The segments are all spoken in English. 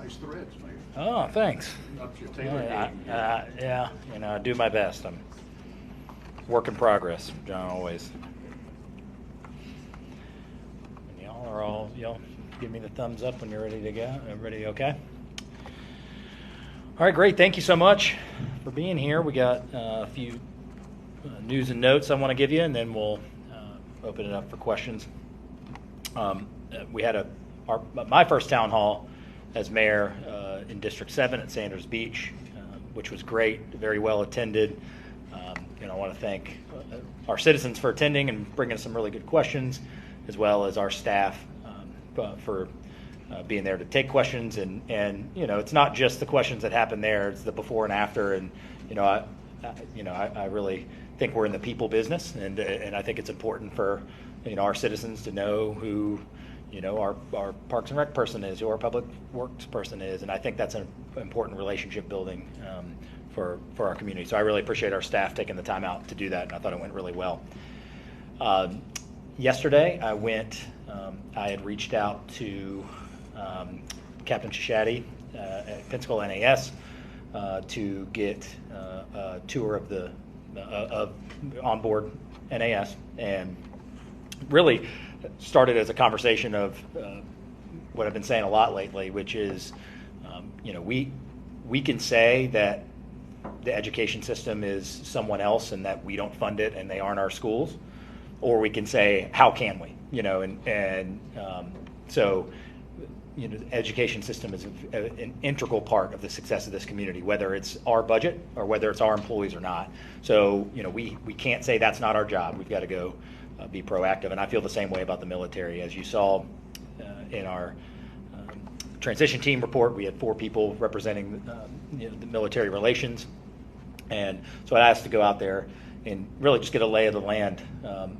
Nice threads, man. Oh, thanks. Up your tailor Yeah, I do my best. I'm work in progress, John, always. And y'all give me the thumbs up when you're ready to go. Everybody okay? All right, great. Thank you so much for being here. We got a few news and notes I want to give you, and then we'll open it up for questions. We had my first town hall as mayor in District 7 at Sanders Beach, which was great, very well attended. I want to thank our citizens for attending and bringing us some really good questions, as well as our staff for being there to take questions. And it's not just the questions that happen there; it's the before and after. And I really think we're in the people business, and I think it's important for our citizens to know who our Parks and Rec person is, who our Public Works person is, and I think that's an important relationship building for our community. So I really appreciate our staff taking the time out to do that, and I thought it went really well. Yesterday, I had reached out to Captain Shishadi at Pensacola NAS to get a tour of the onboard NAS, and really started as a conversation of what I've been saying a lot lately, which is, we can say that the education system is someone else and that we don't fund it and they aren't our schools, or we can say, how can we? So the education system is an integral part of the success of this community, whether it's our budget or whether it's our employees or not. So we can't say that's not our job. We've got to go be proactive, and I feel the same way about the military. As you saw in our transition team report, we had 4 people representing the military relations, and so I asked to go out there and really just get a lay of the land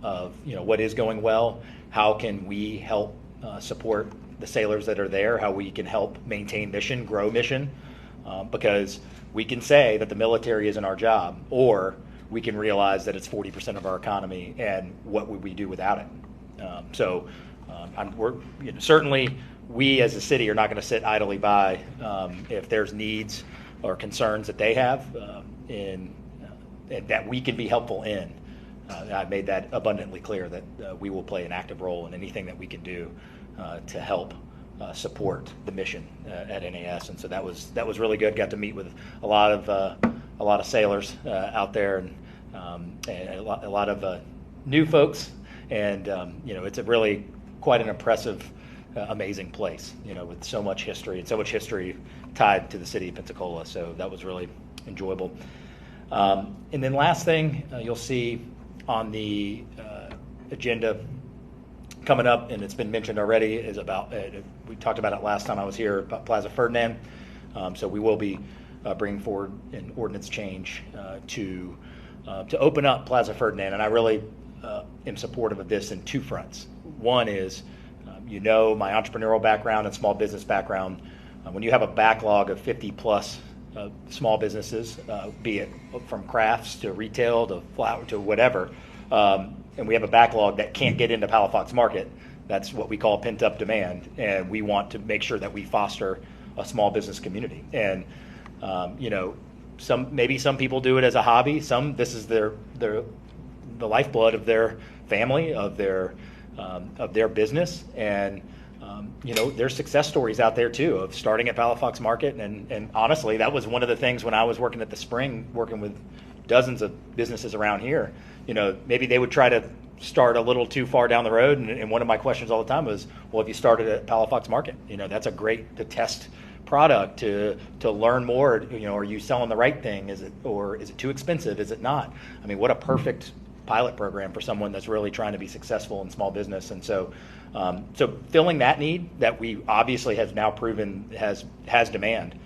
of what is going well, how can we help support the sailors that are there, how we can help maintain mission, grow mission, because we can say that the military isn't our job, or we can realize that it's 40% of our economy, and what would we do without it? Certainly we as a city are not going to sit idly by if there's needs or concerns that they have that we can be helpful in. I've made that abundantly clear that we will play an active role in anything that we can do to help support the mission at NAS, and so that was really good. Got to meet with a lot of sailors out there, and a lot of new folks, and it's a really quite an impressive, amazing place, with so much history and so much history tied to the city of Pensacola. So that was really enjoyable. And then last thing you'll see on the agenda coming up, and it's been mentioned already, is about we talked about it last time I was here about Plaza Ferdinand. So we will be bringing forward an ordinance change to open up Plaza Ferdinand, and I really am supportive of this in 2 fronts. One is, my entrepreneurial background and small business background. When you have a backlog of 50 plus small businesses, be it from crafts to retail to flower to whatever, and we have a backlog that can't get into Palafox Market, that's what we call pent-up demand, and we want to make sure that we foster a small business community. And some people do it as a hobby. This is the lifeblood of their family, of their business, and there's success stories out there too of starting at Palafox Market, and honestly, that was one of the things when I was working at the Spring, working with dozens of businesses around here. Maybe they would try to start a little too far down the road, and one of my questions all the time was, well, if you started at Palafox Market, that's a great to test product, to learn more. Are you selling the right thing? Is it too expensive? Is it not? I mean, what a perfect pilot program for someone that's really trying to be successful in small business. And so filling that need that we obviously have now proven has demand,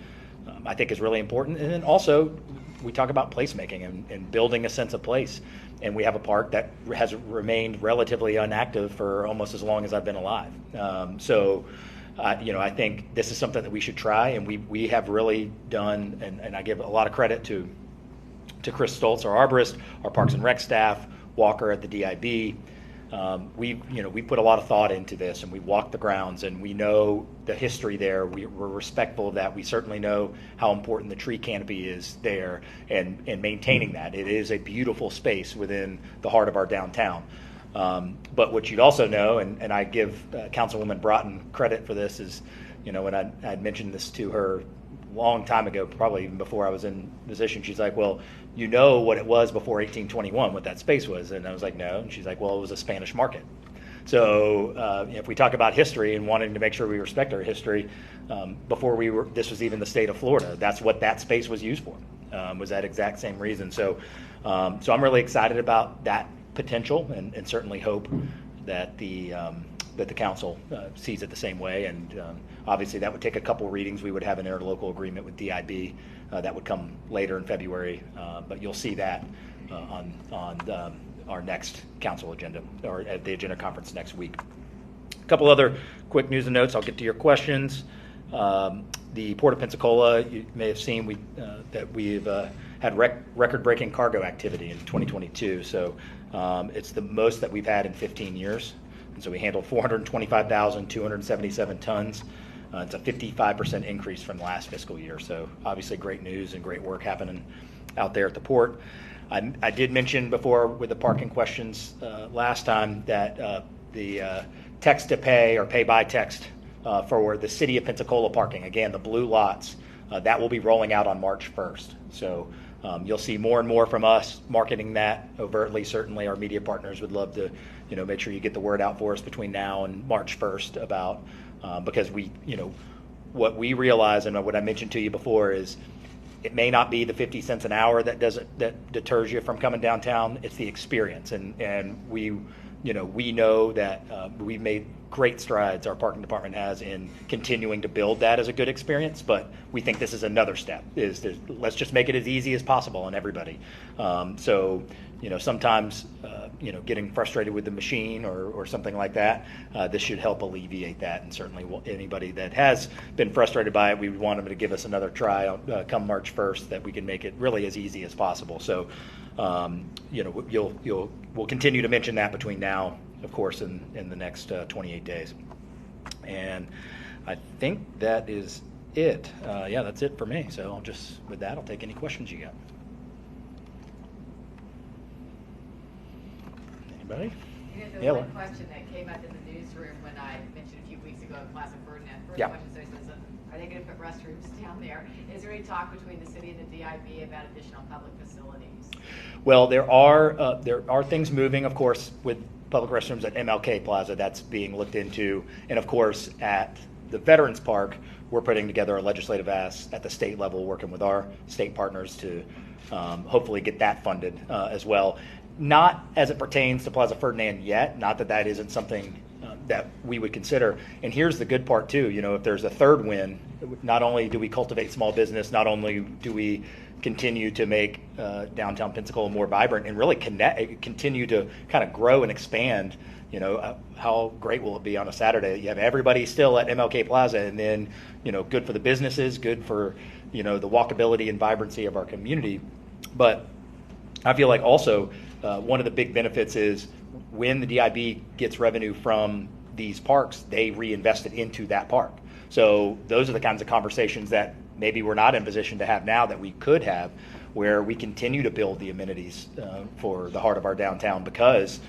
I think is really important. And then also we talk about placemaking and building a sense of place. And we have a park that has remained relatively inactive for almost as long as I've been alive. I think this is something that we should try, and we have really done, and I give a lot of credit to Chris Stoltz, our arborist, our Parks and Rec staff, Walker at the DIB, we put a lot of thought into this, and we walked the grounds, and we know the history there. We're respectful of that. We certainly know how important the tree canopy is there, and maintaining that. It is a beautiful space within the heart of our downtown. But what you'd also know, and I give Councilwoman Broughton credit for this, is, when I mentioned this to her a long time ago, probably even before I was in position, she's like, well, you know what it was before 1821, what that space was. And I was like, no. And she's like, well, it was a Spanish market. So if we talk about history and wanting to make sure we respect our history, before this was even the state of Florida, that's what that space was used for, was that exact same reason. So I'm really excited about that potential, and certainly hope that the council sees it the same way. And obviously that would take a couple readings. We would have an interlocal agreement with DIB that would come later in February, but you'll see that on our next council agenda, or at the agenda conference next week. A couple other quick news and notes. I'll get to your questions. The Port of Pensacola, you may have seen that we've had record-breaking cargo activity in 2022. So it's the most that we've had in 15 years. And so we handled 425,277 tons. It's a 55% increase from last fiscal year. So obviously great news and great work happening out there at the port. I did mention before with the parking questions last time that the text to pay, or pay by text, for the City of Pensacola parking, again, the blue lots, that will be rolling out on March 1st. So you'll see more and more from us marketing that overtly. Certainly our media partners would love to, make sure you get the word out for us between now and March 1st about, because what we realize, and what I mentioned to you before, is it may not be the 50 cents an hour that deters you from coming downtown. It's the experience, and we know that we've made great strides, our parking department has, in continuing to build that as a good experience, but we think this is another step, let's just make it as easy as possible on everybody. Sometimes getting frustrated with the machine or something like that, this should help alleviate that. And certainly anybody that has been frustrated by it, we want them to give us another try come March 1st, that we can make it really as easy as possible. So we'll continue to mention that between now, of course, in the next 28 days. And I think that is it. That's it for me. So with that, I'll take any questions you got. Anybody? There's one question that came up in the newsroom when I mentioned a few weeks ago at Plaza Ferdinand. First question says, are they going to put restrooms down there? Is there any talk between the city and the DIB about additional public facilities? Well, there are things moving, of course, with public restrooms at MLK Plaza. That's being looked into. And of course, at the Veterans Park, we're putting together a legislative ask at the state level, working with our state partners to hopefully get that funded as well. Not as it pertains to Plaza Ferdinand yet, not that isn't something that we would consider. And here's the good part too, if there's a third win, not only do we cultivate small business, not only do we continue to make downtown Pensacola more vibrant and really continue to kind of grow and expand. How great will it be on a Saturday? You have everybody still at MLK Plaza, and then, good for the businesses, good for, the walkability and vibrancy of our community. But I feel like also one of the big benefits is when the DIB gets revenue from these parks, they reinvest it into that park. So those are the kinds of conversations that maybe we're not in position to have now that we could have, where we continue to build the amenities for the heart of our downtown, because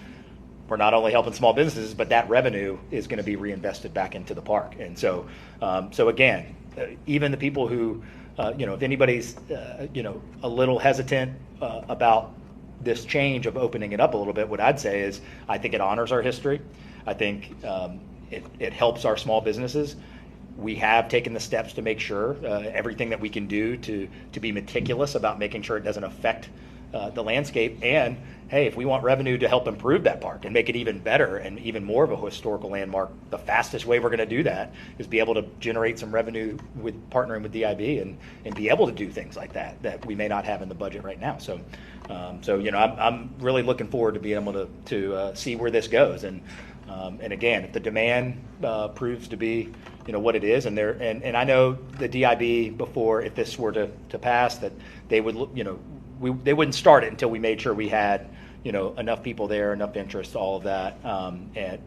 we're not only helping small businesses, but that revenue is going to be reinvested back into the park. And so again, even the people who, if anybody's, a little hesitant about this change of opening it up a little bit, what I'd say is I think it honors our history. I think it helps our small businesses. We have taken the steps to make sure everything that we can do to be meticulous about making sure it doesn't affect the landscape. And hey, if we want revenue to help improve that park and make it even better and even more of a historical landmark, the fastest way we're going to do that is be able to generate some revenue with partnering with DIB and be able to do things like that we may not have in the budget right now. So I'm really looking forward to being able to see where this goes. And again, if the demand proves to be what it is, and I know the DIB before, if this were to pass, that they would they wouldn't start it until we made sure we had enough people there, enough interest, all of that.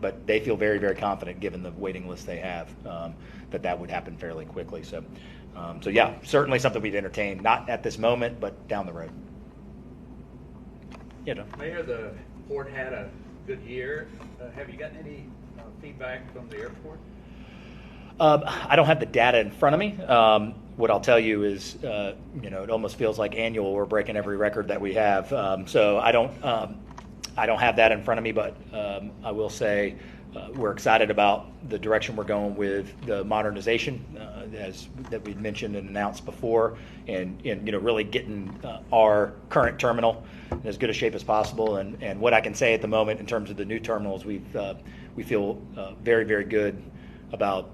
But they feel very, very confident, given the waiting list they have, that would happen fairly quickly. So yeah, certainly something we'd entertain, not at this moment, but down the road. Mayor, the port had a good year. Have you gotten any feedback from the airport? I don't have the data in front of me. What I'll tell you is, it almost feels like annual. We're breaking every record that we have. So I don't have that in front of me, but I will say we're excited about the direction we're going with the modernization, that we'd mentioned and announced before, and really getting our current terminal in as good a shape as possible. And what I can say at the moment in terms of the new terminals, we feel very, very good about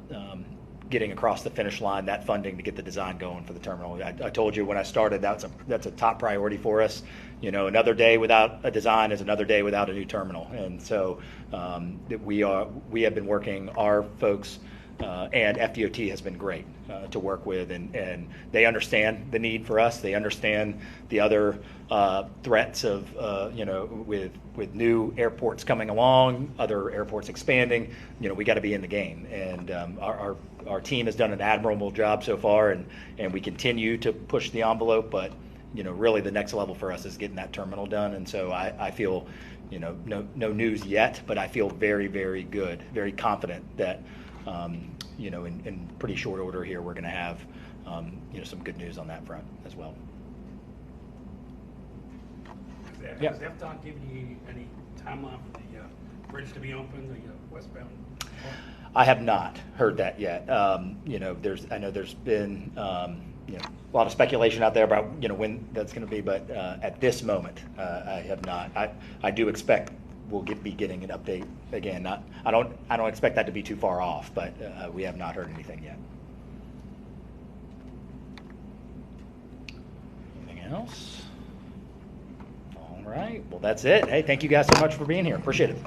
getting across the finish line, that funding to get the design going for the terminal. I told you when I started, that's a top priority for us. Another day without a design is another day without a new terminal. And so we have been working, our folks, and FDOT has been great to work with, and they understand the need for us. They understand the other threats of with new airports coming along, other airports expanding. We got to be in the game, and our team has done an admirable job so far, and we continue to push the envelope. But really the next level for us is getting that terminal done, and so I feel no news yet, but I feel very, very good, very confident that in pretty short order here, we're going to have, some good news on that front as well. Has FDOT given you any timeline for the bridge to be open, the westbound? I have not heard that yet. I know there's been, a lot of speculation out there about, when that's going to be, but at this moment, I have not. I do expect we'll be getting an update again. I don't expect that to be too far off, but we have not heard anything yet. Anything else? All right. Well, that's it. Hey, thank you guys so much for being here. Appreciate it.